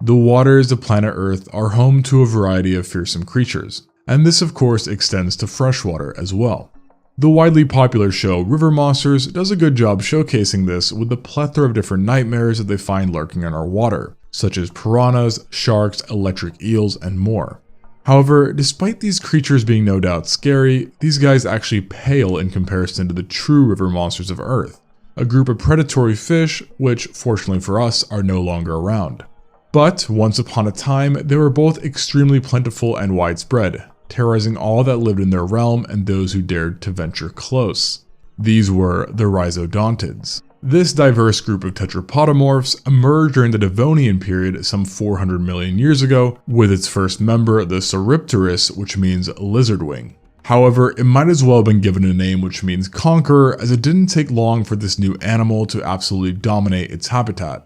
The waters of planet Earth are home to a variety of fearsome creatures, and this of course extends to freshwater as well. The widely popular show River Monsters does a good job showcasing this with the plethora of different nightmares that they find lurking in our water, such as piranhas, sharks, electric eels, and more. However, despite these creatures being no doubt scary, these guys actually pale in comparison to the true river monsters of Earth, a group of predatory fish which, fortunately for us, are no longer around. But once upon a time, they were both extremely plentiful and widespread, terrorizing all that lived in their realm and those who dared to venture close. These were the Rhizodontids. This diverse group of tetrapodomorphs emerged during the Devonian period some 400 million years ago, with its first member, the Sauropterus, which means lizardwing. However, it might as well have been given a name which means conqueror, as it didn't take long for this new animal to absolutely dominate its habitat.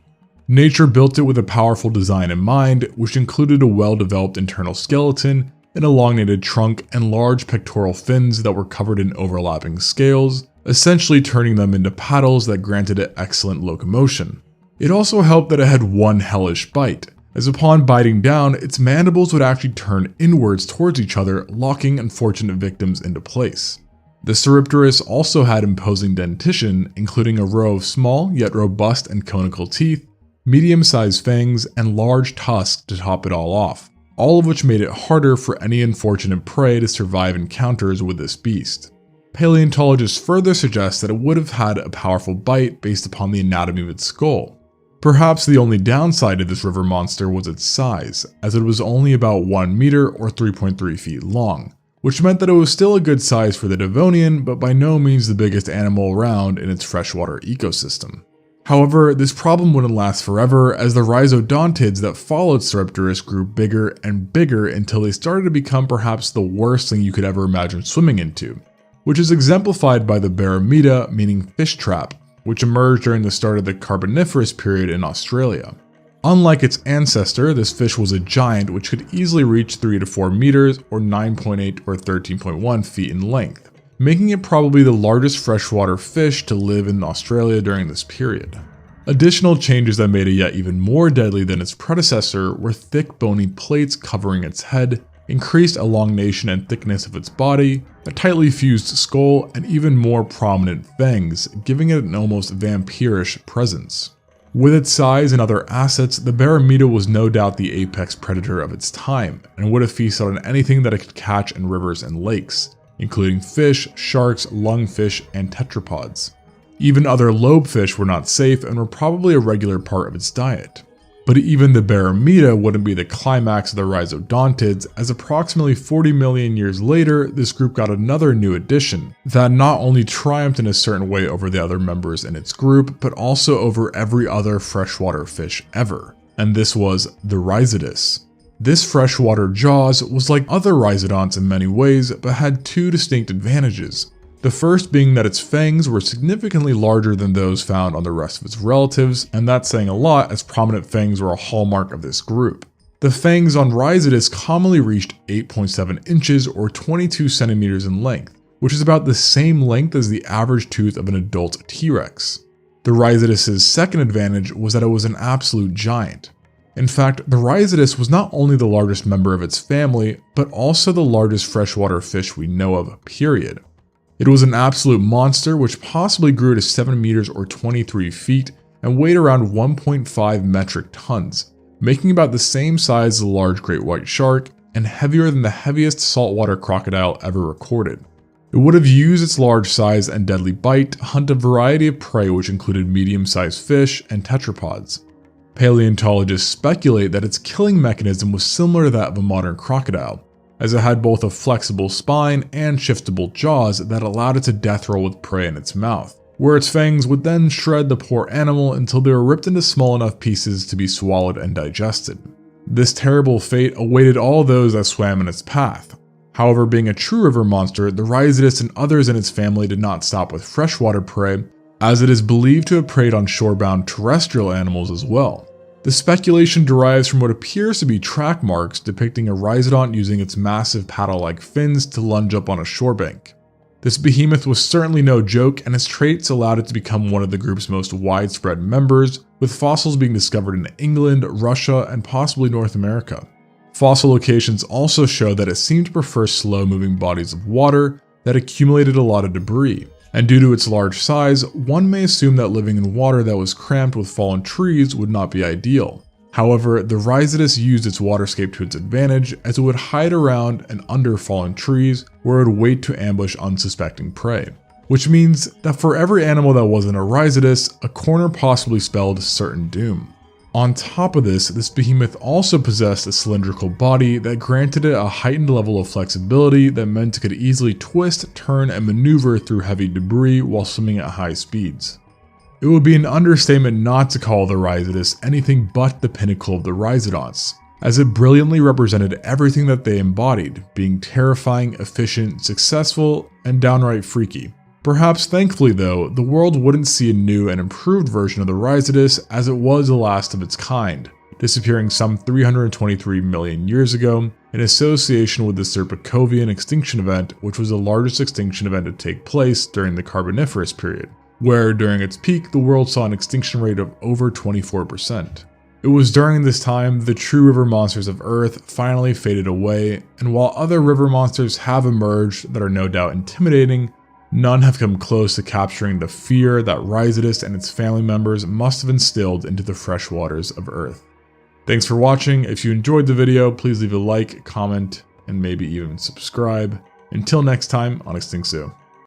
Nature built it with a powerful design in mind, which included a well-developed internal skeleton, an elongated trunk, and large pectoral fins that were covered in overlapping scales, essentially turning them into paddles that granted it excellent locomotion. It also helped that it had one hellish bite, as upon biting down, its mandibles would actually turn inwards towards each other, locking unfortunate victims into place. The Sauropterus also had imposing dentition, including a row of small yet robust and conical teeth, medium-sized fangs, and large tusks to top it all off, all of which made it harder for any unfortunate prey to survive encounters with this beast. Paleontologists further suggest that it would have had a powerful bite based upon the anatomy of its skull. Perhaps the only downside to this river monster was its size, as it was only about 1 meter or 3.3 feet long, which meant that it was still a good size for the Devonian, but by no means the biggest animal around in its freshwater ecosystem. However, this problem wouldn't last forever, as the Rhizodontids that followed Sauropterus grew bigger and bigger until they started to become perhaps the worst thing you could ever imagine swimming into, which is exemplified by the Barramuda, meaning fish trap, which emerged during the start of the Carboniferous period in Australia. Unlike its ancestor, this fish was a giant which could easily reach 3 to 4 meters or 9.8 or 13.1 feet in length, making it probably the largest freshwater fish to live in Australia during this period. Additional changes that made it yet even more deadly than its predecessor were thick bony plates covering its head, increased elongation and thickness of its body, a tightly fused skull, and even more prominent fangs, giving it an almost vampirish presence. With its size and other assets, the Barramuda was no doubt the apex predator of its time, and would have feasted on anything that it could catch in rivers and lakes, including fish, sharks, lungfish, and tetrapods. Even other lobefish were not safe and were probably a regular part of its diet. But even the Barramuda wouldn't be the climax of the Rhizodontids, as approximately 40 million years later, this group got another new addition that not only triumphed in a certain way over the other members in its group, but also over every other freshwater fish ever, and this was the Rhizodus. This freshwater jaws was like other rhizodonts in many ways, but had two distinct advantages. The first being that its fangs were significantly larger than those found on the rest of its relatives, and that's saying a lot as prominent fangs were a hallmark of this group. The fangs on Rhizodus commonly reached 8.7 inches or 22 centimeters in length, which is about the same length as the average tooth of an adult T-Rex. The Rhizodus' second advantage was that it was an absolute giant. In fact, the Rhizodus was not only the largest member of its family, but also the largest freshwater fish we know of, period. It was an absolute monster which possibly grew to 7 meters or 23 feet and weighed around 1.5 metric tons, making about the same size as a large great white shark and heavier than the heaviest saltwater crocodile ever recorded. It would have used its large size and deadly bite to hunt a variety of prey which included medium-sized fish and tetrapods. Paleontologists speculate that its killing mechanism was similar to that of a modern crocodile, as it had both a flexible spine and shiftable jaws that allowed it to death roll with prey in its mouth, where its fangs would then shred the poor animal until they were ripped into small enough pieces to be swallowed and digested. This terrible fate awaited all those that swam in its path. However, being a true river monster, the Rhizodus and others in its family did not stop with freshwater prey, as it is believed to have preyed on shorebound terrestrial animals as well. The speculation derives from what appears to be track marks depicting a rhizodont using its massive paddle-like fins to lunge up on a shorebank. This behemoth was certainly no joke, and its traits allowed it to become one of the group's most widespread members, with fossils being discovered in England, Russia, and possibly North America. Fossil locations also show that it seemed to prefer slow-moving bodies of water that accumulated a lot of debris, and due to its large size, one may assume that living in water that was cramped with fallen trees would not be ideal. However, the Rhizodus used its waterscape to its advantage, as it would hide around and under fallen trees where it would wait to ambush unsuspecting prey. Which means that for every animal that wasn't a Rhizodus, a corner possibly spelled certain doom. On top of this behemoth also possessed a cylindrical body that granted it a heightened level of flexibility that meant it could easily twist, turn, and maneuver through heavy debris while swimming at high speeds. It would be an understatement not to call the Rhizodus anything but the pinnacle of the Rhizodonts, as it brilliantly represented everything that they embodied, being terrifying, efficient, successful, and downright freaky. Perhaps thankfully though, the world wouldn't see a new and improved version of the Rhizodus, as it was the last of its kind, disappearing some 323 million years ago in association with the Serpicovian extinction event, which was the largest extinction event to take place during the Carboniferous period, where during its peak the world saw an extinction rate of over 24%. It was during this time the true river monsters of Earth finally faded away, and while other river monsters have emerged that are no doubt intimidating, none have come close to capturing the fear that Rhizodus and its family members must have instilled into the fresh waters of Earth. Thanks for watching. If you enjoyed the video, please leave a like, comment, and maybe even subscribe. Until next time on Extinct Zoo.